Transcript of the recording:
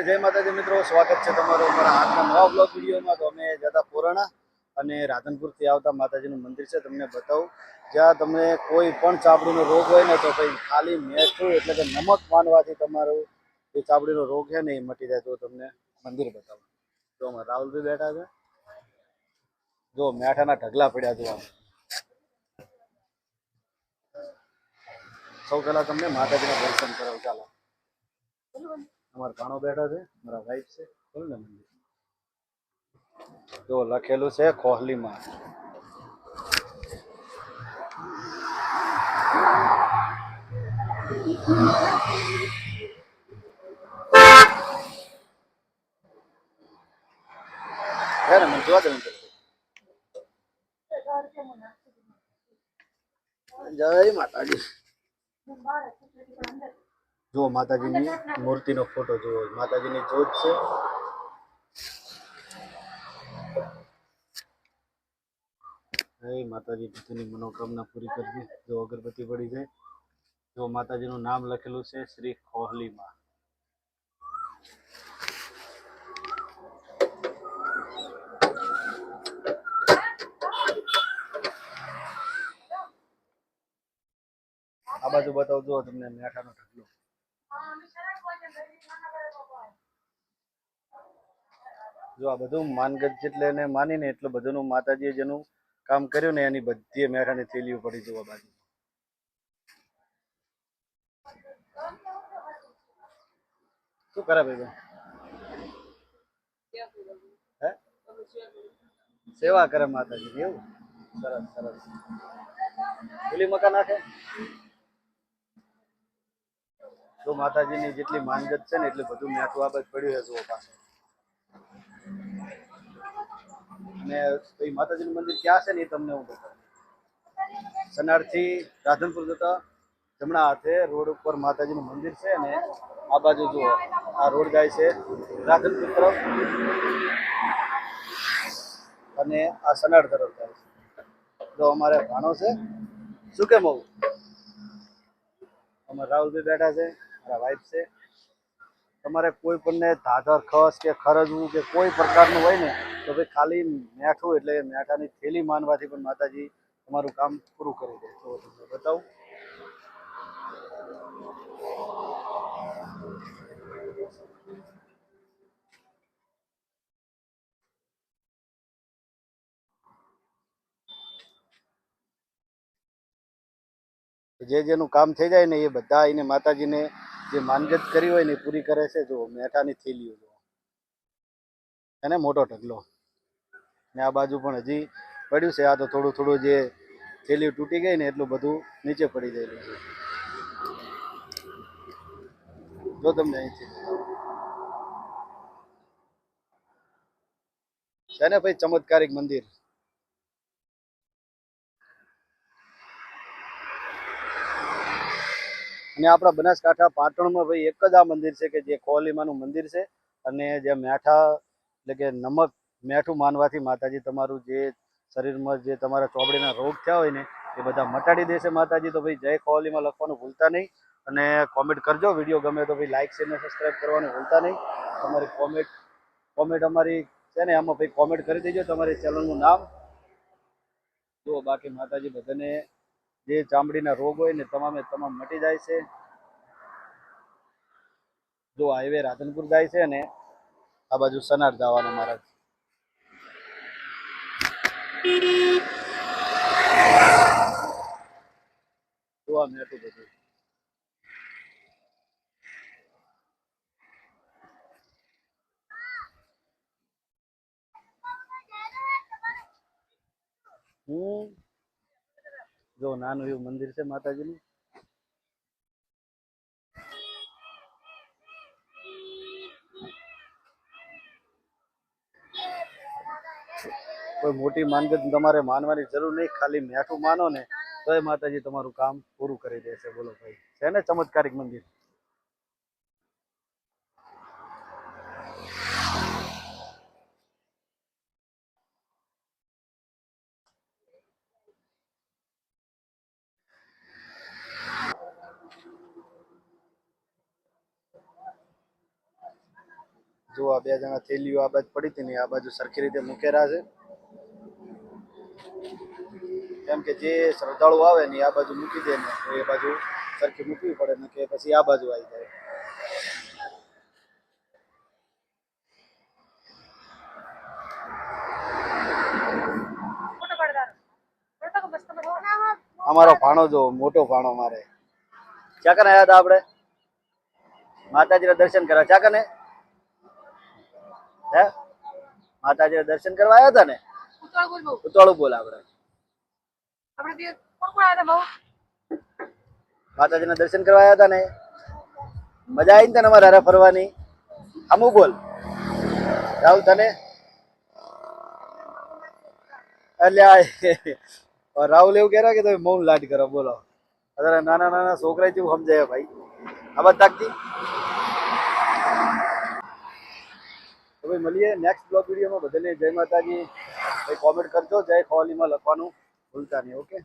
જય માતાજી મિત્રો, સ્વાગત છે તમારું અમારા આજના નવા બ્લોગ વિડીયોમાં. તો અમે જતા પુરાણા અને રાધનપુરથી આવતા માતાજીનું મંદિર છે, તમને બતાવું. જ્યાં તમને કોઈ પણ ચામડીનો રોગ હોય ને તો ભાઈ ખાલી મેઠું એટલે કે નમક માનવાથી તમારું જે ચામડીનો રોગ છે ને એ મટી જાય. તો તમને મંદિર બતાવું. તો અમારા રાહુલભાઈ બેઠા છે, જો મેઠાના ઢગલા પડ્યા જોવા. સૌ પહેલા તમને માતાજીના દર્શન કરાવું. ચાલો, અમારા ભાણો બેઠા છે, મારા વાઈફ છે. બોલ ને મંદિર જો લખેલું છે કોહલીમાં. હે ને મને જોવા દે. જય માતાજી. જુઓ માતાજીની મૂર્તિનો ફોટો જુઓ, માતાજીની જોત છે. હે માતાજી, બધાની મનોકામના પૂરી કરજે. જો અગરબત્તી પડી જાય, જો માતાજીનું નામ લખેલું છે શ્રી કોહલીમાં. આ બાજુ બતાવજો તમને મેઠાનો ઢગલો. જો આ બધું માનગત જેટલે એને માનીને એટલું બધું માતાજીએ જેનું કામ કર્યું ને એની બધી મેઠાની થેલીઓ પડી. જુઓ બાજુ. શું કરે ભાઈ? હે સેવા કરે માતાજી. એવું સરસ સરસ. પેલી મકા નાખે. જો માતાજીની જેટલી માનગત છે ને એટલું બધું મેઠું આ બાજુ પડ્યું છે. જુઓ પાછળ. અને માતાજીનું મંદિર ક્યાં છે ને એ તમને હું બતાવું. સનારથી રાધનપુર જતા જમણા હાથે રોડ ઉપર માતાજીનું મંદિર છે ને આ બાજુ જુઓ, આ રોડ જાય છે રાધનપુર તરફ અને આ સનાડ તરફ જાય છે. જો અમારે ભાણો છે. શું કેમ આવું? અમારા રાહુલભાઈ બેઠા છે, મારા વાઈફ છે. તમારે કોઈ પણને ધાધર ખસ કે ખરજવું કે કોઈ પ્રકારનું હોય ને તો ભાઈ ખાલી મેઠું એટલે મેઠાની થેલી માનવાથી પણ માતાજી તમારું કામ પૂરું કરી દે. તો તમને બતાવું. જે જેનું કામ થઈ જાય ને એ બધા આવીને માતાજીને જે માનગત કરી હોય ને એ પૂરી કરે છે. જો મેઠાની થેલીઓ જો એને મોટો ઢગલો. ને આ બાજુ પણ હજી પડ્યું છે. આ તો થોડું થોડું જે થેલીઓ તૂટી ગઈ ને એટલું બધું નીચે પડી ગયેલું છે. જો તમને અહીંથી છે ને ભાઈ ચમત્કારિક મંદિર. અને આપણા બનાસકાંઠા પાટણમાં ભાઈ એક જ આ મંદિર છે કે જે કોહલીમાનું મંદિર છે. અને જે મેઠા એટલે કે નમક મેઠું માનવાથી માતાજી તમારું જે શરીરમાં જે તમારા ચોપડીના રોગ થયા હોય ને એ બધા મટાડી દેશે માતાજી. તો ભાઈ જય કોહલીમાં લખવાનું ભૂલતા નહીં અને કોમેન્ટ કરજો. વિડીયો ગમે તો ભાઈ લાઈક શેર અને સબસ્ક્રાઈબ કરવાનું ભૂલતા નહીં. તમારી કોમેન્ટ અમારી છે ને આમાં ભાઈ કોમેન્ટ કરી દેજો તમારી ચેનલનું નામ. જુઓ બાકી માતાજી બધાને જે ચામડીના રોગ હોય ને તમામે તમામ મટી જાય છે. જો હાઈવે રાધનપુર જાય છે ને આ બાજુ સનાડ જવાનો મારા. જોવા મેઠું બધું. જો નાનું એવું મંદિર છે માતાજીનું. કોઈ મોટી માનગત તમારે માનવાની જરૂર નહીં, ખાલી મેઠું માનો ને તો એ માતાજી તમારું કામ પૂરું કરી દેશે. બોલો ભાઈ, છે ને ચમત્કારિક મંદિર. જો આ બે જણા થેલીઓ આ બાજુ પડી હતી ને આ બાજુ સરખી રીતે મૂકેલા છે, કેમ કે જે શ્રદ્ધાળુ આવે ને આ બાજુ મૂકી દે ને તો એ બાજુ સરખી મૂકવી પડે ને કે પછી આ બાજુ આવી જાય. અમારો ભાણો જો મોટો ભાણો મારે ક્યાં કને આવ્યા હતા આપણે માતાજીના દર્શન કરવા, ક્યાં કને હે માતાજીના દર્શન કરવા આવ્યા હતા ને ઉતાળું બોલ આપણે માતાજીના દર્શન કરવા આવ્યા હતા ને મજા આવી ને તમારે હારે ફરવાની આમું બોલ રાહુલ તને એટલે રાહુલ એવું કહેરા કે તમે મૌન લાડ કરો બોલો અત્યારે નાના નાના છોકરા જેવું સમજાય ભાઈ આ વાત તાકતી. તો ભાઈ મળીએ નેક્સ્ટ બ્લોગ વિડીયોમાં. બધાને જય માતાજી. ભાઈ કોમેન્ટ કરજો જય ખોલીમાં લખવાનું ભૂલતા નહીં. ઓકે.